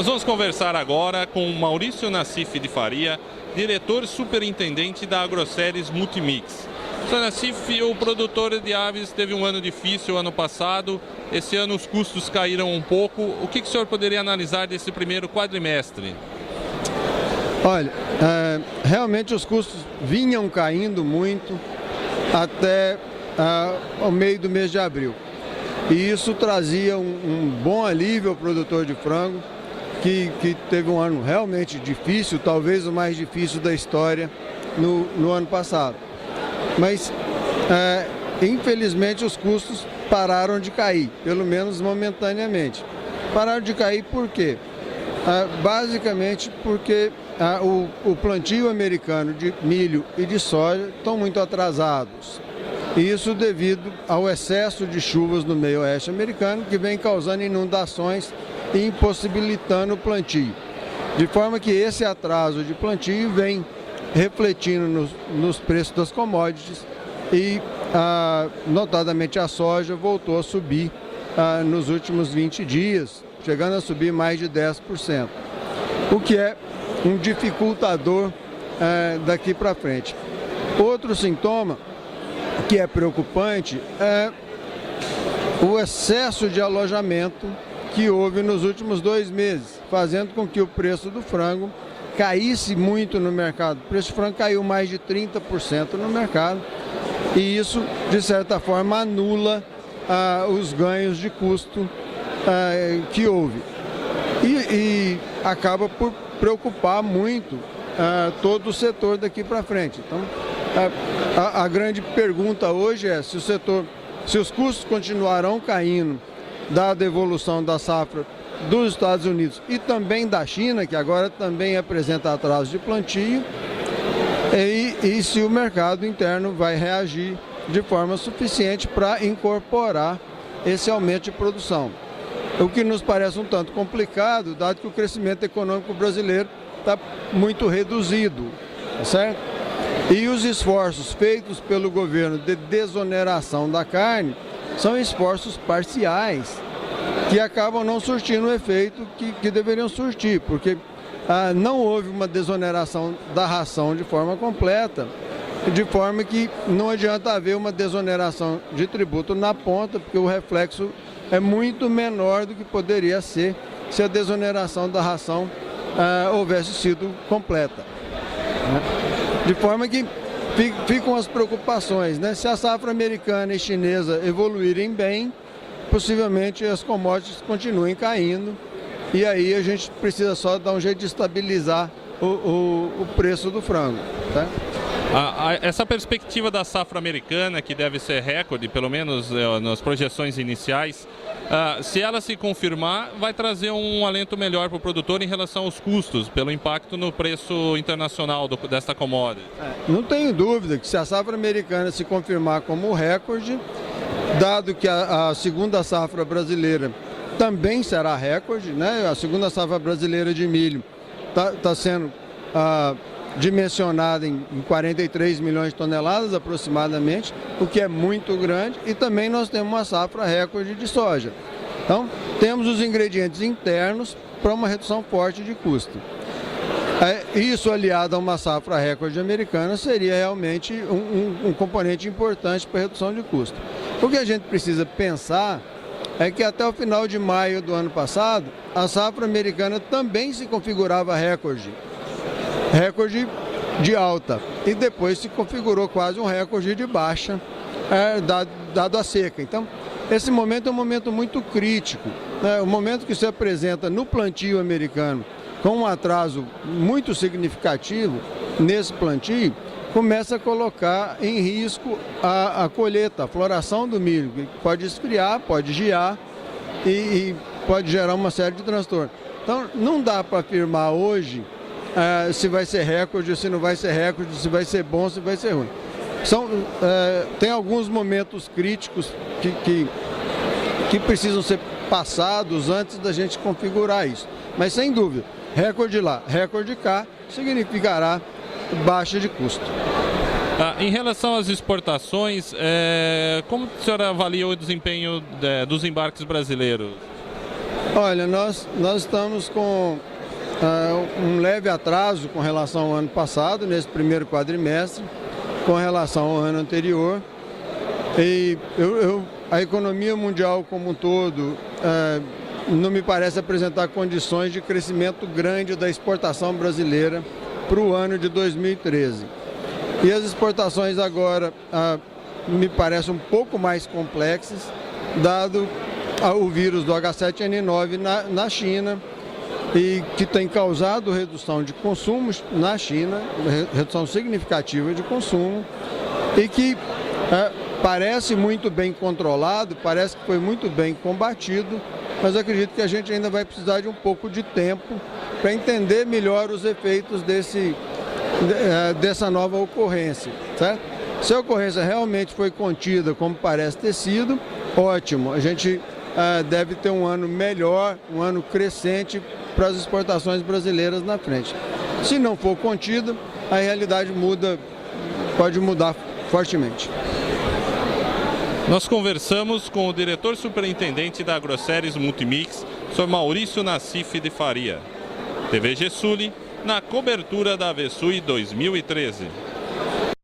Nós vamos conversar agora com Maurício Nassif de Faria, diretor superintendente da Agroceres Multimix. Sr. Nassif, o produtor de aves teve um ano difícil ano passado, esse ano os custos caíram um pouco. O que o senhor poderia analisar desse primeiro quadrimestre? Olha, realmente os custos vinham caindo muito até o meio do mês de abril. E isso trazia um bom alívio ao produtor de frango, que teve um ano realmente difícil, talvez o mais difícil da história no ano passado. Mas, infelizmente, os custos pararam de cair, pelo menos momentaneamente. Pararam de cair por quê? Basicamente porque o plantio americano de milho e de soja estão muito atrasados. Isso devido ao excesso de chuvas no meio oeste americano, que vem causando inundações e impossibilitando o plantio. De forma que esse atraso de plantio vem refletindo nos preços das commodities e, notadamente, a soja voltou a subir nos últimos 20 dias, chegando a subir mais de 10%, o que é um dificultador daqui para frente. Outro sintoma que é preocupante é o excesso de alojamento que houve nos últimos 2 meses, fazendo com que o preço do frango caísse muito no mercado. O preço do frango caiu mais de 30% no mercado e isso, de certa forma, anula os ganhos de custo que houve. E acaba por preocupar muito todo o setor daqui para frente. Então, a grande pergunta hoje é se os custos continuarão caindo, dada a evolução da safra dos Estados Unidos e também da China, que agora também apresenta atraso de plantio, e se o mercado interno vai reagir de forma suficiente para incorporar esse aumento de produção. O que nos parece um tanto complicado, dado que o crescimento econômico brasileiro está muito reduzido, certo? E os esforços feitos pelo governo de desoneração da carne são esforços parciais, que acabam não surtindo o efeito que deveriam surtir, porque não houve uma desoneração da ração de forma completa, de forma que não adianta haver uma desoneração de tributo na ponta, porque o reflexo é muito menor do que poderia ser se a desoneração da ração houvesse sido completa. De forma que ficam as preocupações, né? Se a safra americana e chinesa evoluírem bem, possivelmente as commodities continuem caindo e aí a gente precisa só dar um jeito de estabilizar o preço do frango, tá? Essa perspectiva da safra americana, que deve ser recorde, pelo menos nas projeções iniciais, se ela se confirmar, vai trazer um alento melhor para o produtor em relação aos custos, pelo impacto no preço internacional desta commodity. Não tenho dúvida que se a safra americana se confirmar como recorde, dado que a segunda safra brasileira também será recorde, né? A segunda safra brasileira de milho está sendo dimensionada em 43 milhões de toneladas aproximadamente, o que é muito grande, e também nós temos uma safra recorde de soja. Então, temos os ingredientes internos para uma redução forte de custo. Isso aliado a uma safra recorde americana seria realmente um componente importante para a redução de custo. O que a gente precisa pensar é que até o final de maio do ano passado, a safra americana também se configurava recorde de alta, e depois se configurou quase um recorde de baixa, dado a seca. Então, esse momento é um momento muito crítico, né? O momento que se apresenta no plantio americano com um atraso muito significativo nesse plantio, começa a colocar em risco a colheita, a floração do milho, que pode esfriar, pode gear e pode gerar uma série de transtornos. Então, não dá para afirmar hoje se vai ser recorde, se não vai ser recorde, se vai ser bom, se vai ser ruim. Tem alguns momentos críticos que precisam ser passados antes da gente configurar isso. Mas, sem dúvida, recorde lá, recorde cá, significará baixa de custo. Em relação às exportações, como o senhor avalia o desempenho dos embarques brasileiros? Olha, nós estamos com um leve atraso com relação ao ano passado, nesse primeiro quadrimestre, com relação ao ano anterior. E a economia mundial como um todo não me parece apresentar condições de crescimento grande da exportação brasileira para o ano de 2013. E as exportações agora me parecem um pouco mais complexas, dado o vírus do H7N9 na China, e que tem causado redução de consumos na China, redução significativa de consumo, e que parece muito bem controlado, parece que foi muito bem combatido, mas acredito que a gente ainda vai precisar de um pouco de tempo para entender melhor os efeitos dessa nova ocorrência, certo? Se a ocorrência realmente foi contida como parece ter sido, ótimo, a gente deve ter um ano melhor, um ano crescente para as exportações brasileiras na frente. Se não for contida, a realidade pode mudar fortemente. Nós conversamos com o diretor superintendente da Agroseries Multimix, Sr. Maurício Nassif de Faria. TV Gesuli, na cobertura da AVSUI 2013.